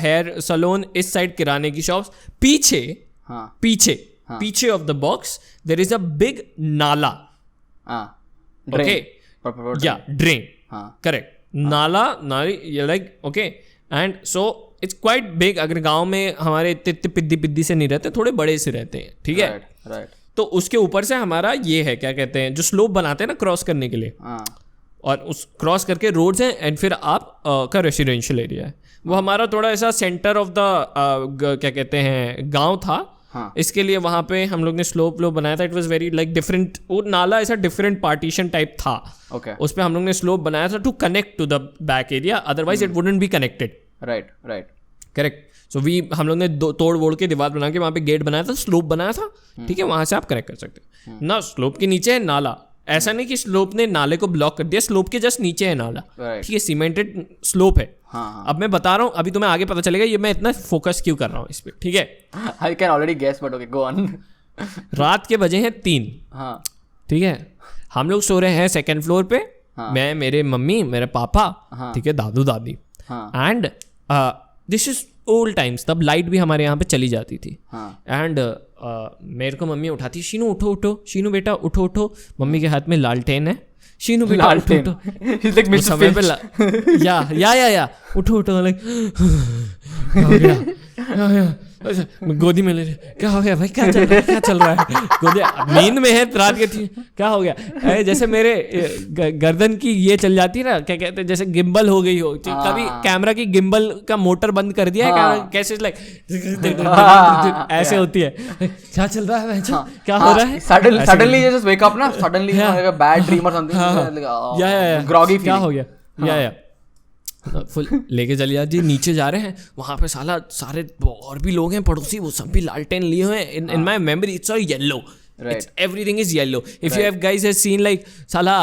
हेयर सलोन, इस साइड किराने की शॉप्स, पीछे off the box there is a big नाला. Okay. Yeah, drain. Correct. नाली, like okay. And so it's quite big. अगर गांव में हमारे इतने पिद्दी से नहीं रहते, थोड़े बड़े से रहते हैं, ठीक है. Right. तो उसके ऊपर से हमारा ये है, क्या कहते हैं, जो स्लोप बनाते हैं ना क्रॉस करने के लिए, और उस क्रॉस करके रोड्स हैं एंड फिर आप का रेसिडेंशियल एरिया है. वो हमारा थोड़ा ऐसा सेंटर ऑफ द क्या कहते हैं गांव था. इसके लिए वहाँ पे हम लोग ने स्लोप बनाया था. It was very like different. वो नाला ऐसा डिफरेंट पार्टीशन टाइप था. उस पर हम लोग ने स्लोप बनाया था to connect to the back area, otherwise it wouldn't be connected. Right. Correct. So हम लोग ने तोड़ वोड़ के दीवार बना के वहाँ पे गेट बनाया था, स्लोप बनाया था, ठीक है, वहाँ से आप कनेक्ट कर सकते हो ना. स्लोप के नीचे है नाला. ऐसा नहीं कि स्लोप ने नाले को ब्लॉक कर दिया, स्लोप के जस्ट नीचे है नाला, ठीक है, सीमेंटेड स्लोप है. अब मैं बता रहा हूँ, अभी तुम्हें आगे पता चलेगा ये मैं इतना फोकस क्यों कर रहा हूँ इस पे, ठीक है. I can already guess, but okay, go on. रात के बजे हैं 3. ठीक है, हम लोग सो रहे हैं सेकंड फ्लोर पे. मैं, मेरे मम्मी, मेरे पापा, ठीक है, दादू दादी. And this is old times, तब लाइट भी हमारे यहाँ पे चली जाती थी. एंड मेरे को मम्मी उठाती, शीनू उठो, शीनू बेटा उठो. मम्मी के हाथ में लालटेन है. शीनू बेटा उठो. समय पे या उठो लाइक गोदी में ले. क्या हो गया भाई, क्या चल रहा है गोदी, नींद में है रात के, क्या हो गया. जैसे मेरे गर्दन की ये चल जाती है ना, क्या कहते हैं, जैसे गिम्बल हो गई हो. कभी कैमरा की गिम्बल का मोटर बंद कर दिया है, कैसे लाइक ऐसे होती है. क्या चल रहा है, क्या हो रहा है. सडनली जस्ट वेक अप ना, सडनली बैड ड्रीम और समथिंग, ग्रॉगी क्या हो गया. या फुल लेके चलिए जी. नीचे जा रहे हैं, वहाँ पे सारे और भी लोग हैं पड़ोसी, वो सब भी लालटेन लिए हुए हैं. In my memory it's all yellow. Everything is yellow. If you have guys have seen like साला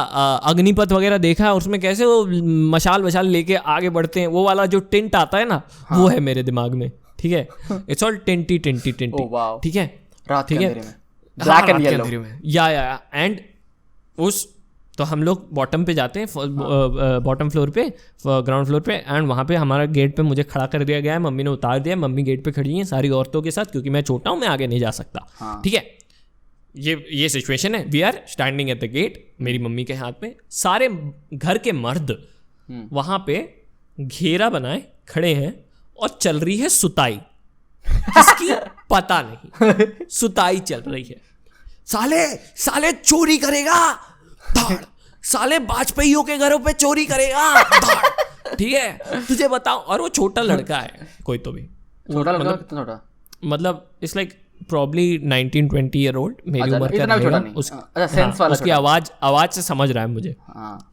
अग्निपथ वगैरह देखा है, उसमें कैसे वो मशाल लेके आगे बढ़ते हैं, वो वाला जो टिंट आता है ना, वो है मेरे दिमाग में, ठीक है. इट्स ऑल टिंटी, ठीक है, रात के अंधेरे में, ब्लैक एंड येलो. या एंड उस तो हम लोग बॉटम पे जाते हैं, बॉटम फ्लोर पे, ग्राउंड फ्लोर पे, एंड वहाँ पे हमारा गेट पे मुझे खड़ा कर दिया गया है, मम्मी ने उतार दिया, मम्मी गेट पे खड़ी हैं सारी औरतों के साथ, क्योंकि मैं छोटा हूँ, मैं आगे नहीं जा सकता। ठीक है, ये सिचुएशन है। We are standing at the gate, मेरी मम्मी के हाथ में, सारे घर के मर्द वहाँ पे घेरा बनाए खड़े हैं और चल रही है सुताई, किसकी पता नहीं, सुताई चल रही है। साले चोरी करेगा, धाड़, साले वाजपेयियों के घरों पे चोरी करेगा, धाड़, ठीक है, तुझे बताओ। और वो छोटा लड़का है, कोई तो भी छोटा लड़का, कितना छोटा, मतलब it's like probably 19-20 year old, मेरी उम्र का रहेगा। उसकी आवाज से समझ रहा है मुझे,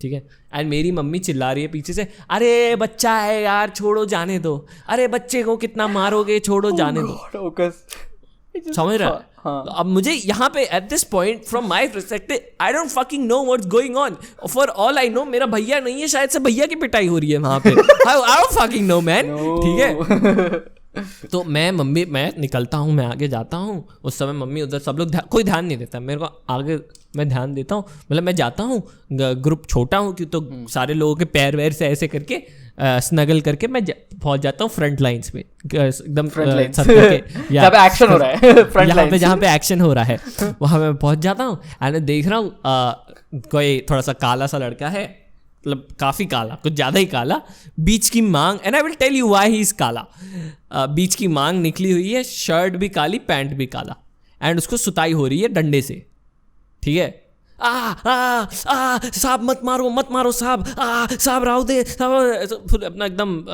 ठीक है। एंड मेरी मम्मी चिल्ला रही है पीछे से, अरे बच्चा है यार, छोड़ो जाने दो, अरे बच्चे को कितना मारोगे, छोड़ो जाने दो, समझ रहा है। अब मुझे यहाँ पे at this point from my perspective, I don't fucking know what's going on, for all I know मेरा भैया नहीं है, शायद से भैया की पिटाई हो रही है वहाँ पे, I don't fucking know man, ठीक है। तो मैं निकलता हूँ, मैं आगे जाता हूँ, उस समय मम्मी उधर, सब लोग कोई ध्यान नहीं देता मेरे को, आगे मैं ध्यान देता हूँ, मतलब मैं जाता हूँ, ग्रुप छोटा हूँ कि तो सारे लोगों के पैर वैर से ऐसे करके स्नगल करके मैं पहुंच जाता हूँ फ्रंट लाइंस पे, एकदम जहाँ पे एक्शन हो रहा है, फ्रंट लाइन पे जहाँ पे एक्शन हो रहा है वहाँ मैं पहुंच जाता हूँ। एंड देख रहा हूँ कोई थोड़ा सा काला सा लड़का है, मतलब काफ़ी काला, कुछ ज़्यादा ही काला, बीच की मांग, and I will tell you why he is काला, बीच की मांग निकली हुई है, शर्ट भी काली, पैंट भी काला, एंड उसको सुताई हो रही है डंडे से, ठीक है। साहब मत मारो साहब राव दे, अपना एकदम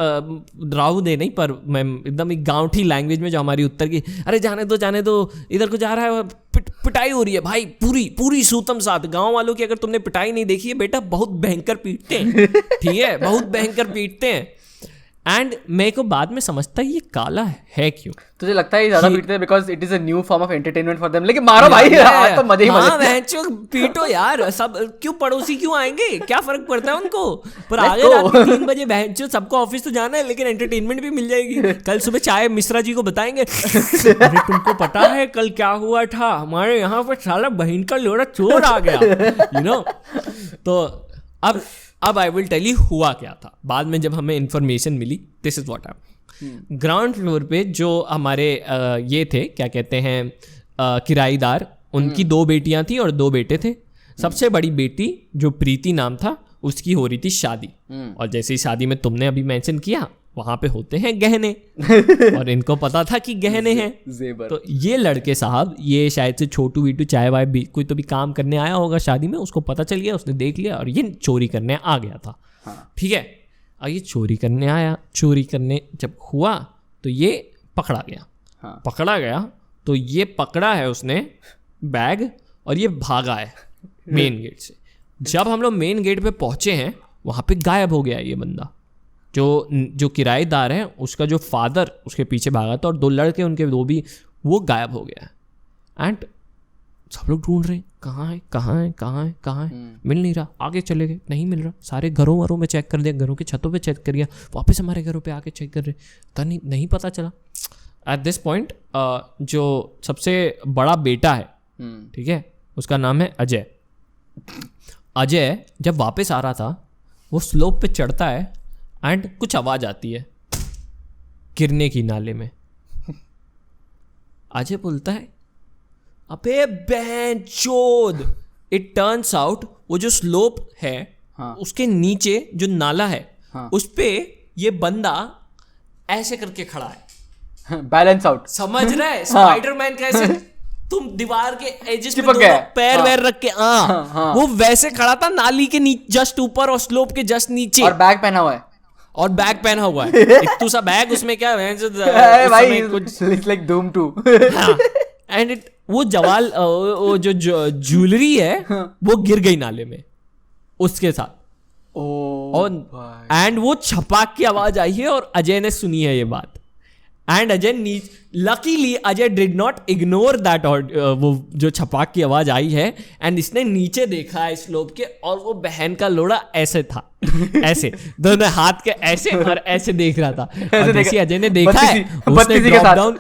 राव दे नहीं, पर मैं एकदम एक गाँवठी लैंग्वेज में जो हमारी उत्तर की, अरे जाने दो इधर को जा रहा है, पिटाई हो रही है भाई, पूरी सूतम साथ। गांव वालों की अगर तुमने पिटाई नहीं देखी है बेटा, बहुत भयंकर पीटते हैं, ठीक है, बहुत भयंकर पीटते हैं। एंड मेरे को बाद में समझता है ये काला है क्यों। तुझे लगता है ज्यादा पीटते हैं because it is a new form of entertainment for them, लेकिन मारो भाई, आज तो मजे ही मजे, पीटो यार, सब क्यों, पड़ोसी क्यों आएंगे, क्या फर्क पड़ता है उनको, पर आगे रात को 3 बजे बहनचोद सबको ऑफिस तो जाना है, लेकिन एंटरटेनमेंट भी मिल जाएगी। कल सुबह चाय मिश्रा जी को बताएंगे, अरे तुमको पता है कल क्या हुआ था, हमारे यहाँ पर साला बहन का लोड़ा चोर आ गया, यू नो। तो अब आई विल टेल यू हुआ क्या था। बाद में जब हमें इन्फॉर्मेशन मिली, this is what happened. Ground floor पे जो हमारे ये थे, क्या कहते हैं, किराएदार, उनकी 2 बेटियां थी और 2 बेटे थे। सबसे बड़ी बेटी जो प्रीति नाम था, उसकी हो रही थी शादी, और जैसे ही शादी में तुमने अभी मेंशन किया, वहां पे होते हैं गहने, और इनको पता था कि गहने हैं। तो ये लड़के साहब, ये शायद से छोटू वीटू चाय वाय भी कोई तो भी काम करने आया होगा शादी में, उसको पता चल गया, उसने देख लिया और ये चोरी करने आ गया था, ठीक है। और ये चोरी करने जब हुआ तो ये पकड़ा गया, तो ये पकड़ा है उसने बैग, और ये भागा है मेन गेट से। जब हम लोग मेन गेट पे पहुंचे हैं, वहां पे गायब हो गया ये बंदा, जो किराएदार है, उसका जो फादर उसके पीछे भागा था, और 2 लड़के उनके, 2 भी, वो गायब हो गया। एंड सब लोग ढूंढ रहे हैं, कहाँ है, मिल नहीं रहा, आगे चले गए, नहीं मिल रहा, सारे घरों वरों में चेक कर दिया, घरों की छतों पे चेक कर दिया, वापस हमारे घरों पे आके चेक कर रहे, नहीं पता चला। एट दिस पॉइंट जो सबसे बड़ा बेटा है, ठीक है, उसका नाम है अजय, जब वापस आ रहा था, वो स्लोप पे चढ़ता है, एंड कुछ आवाज आती है गिरने की नाले में। अजय बोलता है, अबे बहनचोद। इट टर्न्स आउट वो जो स्लोप है, उसके नीचे जो नाला है, उस पे ये बंदा ऐसे करके खड़ा है, बैलेंस आउट, समझ रहा है, स्पाइडरमैन कैसे तुम दीवार के एजेस पे दोनों पैर वैर रख के, वो वैसे खड़ा था, नाली के जस्ट ऊपर और स्लोप के जस्ट नीचे, और बैग पहना हुआ है, एक तो सा बैग, उसमें क्या है भाई, कुछ लाइक धूम 2। एंड वो वो जो ज्वेलरी है, वो गिर गई नाले में उसके साथ, और एंड वो छपाक की आवाज आई है, और अजय ने सुनी है ये बात। And Ajay, luckily Ajay did not ignore that, वो जो छपाक की आवाज आई है, एंड इसने नीचे देखा है स्लोप के, और वो बहन का लोड़ा ऐसे था, ऐसे दोनों हाथ के ऐसे और ऐसे देख रहा था। और जैसे अजय ने देखा है, उसने ड्रॉप डाउन,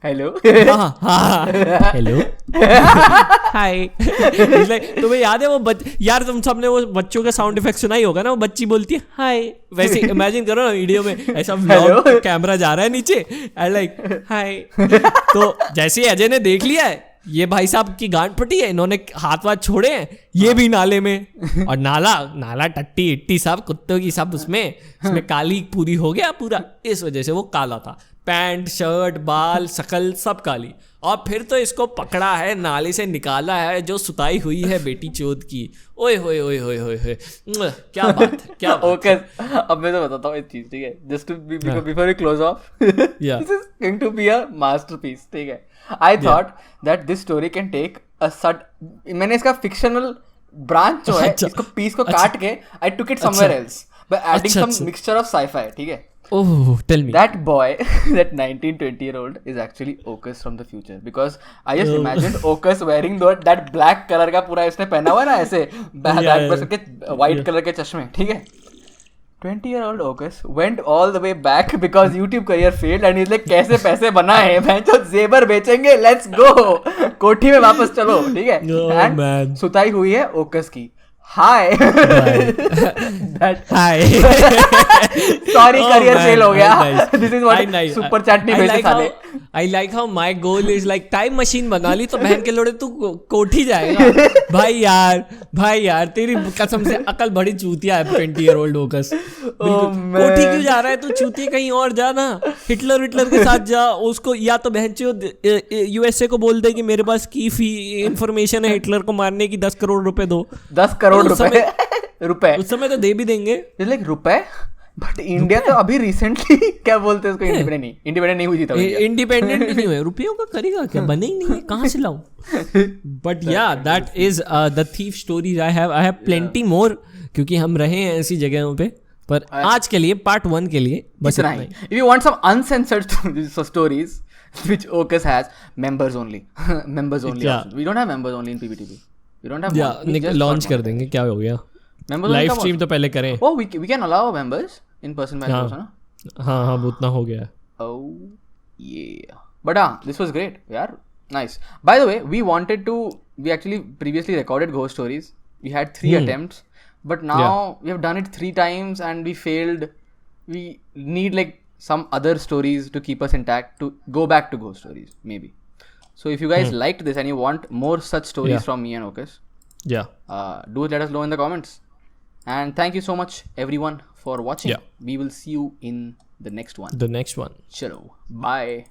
हेलो, हेलो, हाय लाइक तुम्हें याद है वो यार तुम सबने वो बच्चों का साउंड इफेक्ट सुना ही होगा ना, वो बच्ची बोलती है हाय, वैसे इमेजिन करो ना वीडियो में ऐसा व्लॉग कैमरा जा रहा है नीचे एंड लाइक हाय। तो जैसे ही अजय ने देख लिया है ये भाई साहब की गांड फटी है, इन्होंने हाथ वाथ छोड़े हैं, ये भी नाले में, और नाला टट्टी इट्टी सब कुत्तों की सब उसमें काली पूरी हो गया पूरा, इस वजह से वो काला था, पैंट शर्ट बाल शकल सब काली। और फिर तो इसको पकड़ा है, नाले से निकाला है, जो सुताई हुई है बेटी चोद की, ओए होए होए होए होए होए, क्या बात है, क्या ओके अब मैं तो बताता हूँ एक चीज, ठीक है, just before we close off, this is going to be a masterpiece, ठीक है। I thought that this story can take a मैंने इसका फिक्शनल ब्रांच जो है, इसको पीस को काट के I took it somewhere else by adding some mixture of sci-fi, ठीक है। Oh, tell me. That boy, that 19-20-year-old is actually Ocus from the future, because I just imagined Ocus wearing that black color का पूरा इसने पहना हुआ है ना ऐसे बैक के white color के चश्मे, ठीक है। 20-year-old Ocus went all the way back because YouTube career failed and he's like कैसे पैसे बनाए, मैं तो जेबर बेचेंगे, let's go, कोठी में वापस चलो, ठीक है। And सुताई हुई है Ocus की। Hi. Hi. Sorry, career fail हो गया. This is what super chat नहीं भेजे साले. I like how my goal is like time machine बना ली तो बहन के लोड़े तू कोठी जाएगा। भाई यार तेरी कसम से अकल बड़ी चूतिया है 20-year-old Ocus। कोठी क्यों जा रहा है तू, चूतिया कहीं और जा ना, हिटलर के साथ जा, उसको या तो बहन USA को बोल दे कि मेरे पास की इंफॉर्मेशन है हिटलर को मारने की, 10 करोड़ रुपए दो। 10 करोड़ रुपए उस समय तो दे भी देंगे, लाइक रुपए। बट इंडिया तो अभी रिसेंटली क्या बोलते हैं उसको, इंडिपेंडेंट नहीं हुई थी तब, इंडिपेंडेंट भी नहीं हुए, रुपयों का करेगा क्या, बने ही नहीं है, कहाँ से लाऊं। बट या that is the thief stories. I have plenty more, क्योंकि हम रहे हैं ऐसी जगहों पे, पर आज के लिए पार्ट 1 के लिए बस इतना ही। If you want some uncensored stories which Ocus has, members only. We don't have members only in PBTV. We don't have launch कर देंगे, क्या हो गया, लाइव स्ट्रीम तो पहले करें। Oh, we can allow members in person members, है ना? हाँ वो उतना हो गया। Oh yeah, but this was great, यार, nice. By the way, we actually previously recorded ghost stories. We had 3 attempts, but now we have done it 3 times and we failed. We need like some other stories to keep us intact, to go back to ghost stories maybe. So if you guys liked this and you want more such stories from me and Ocus, do let us know in the comments. And thank you so much everyone for watching. We will see you in the next one. Chalo, bye.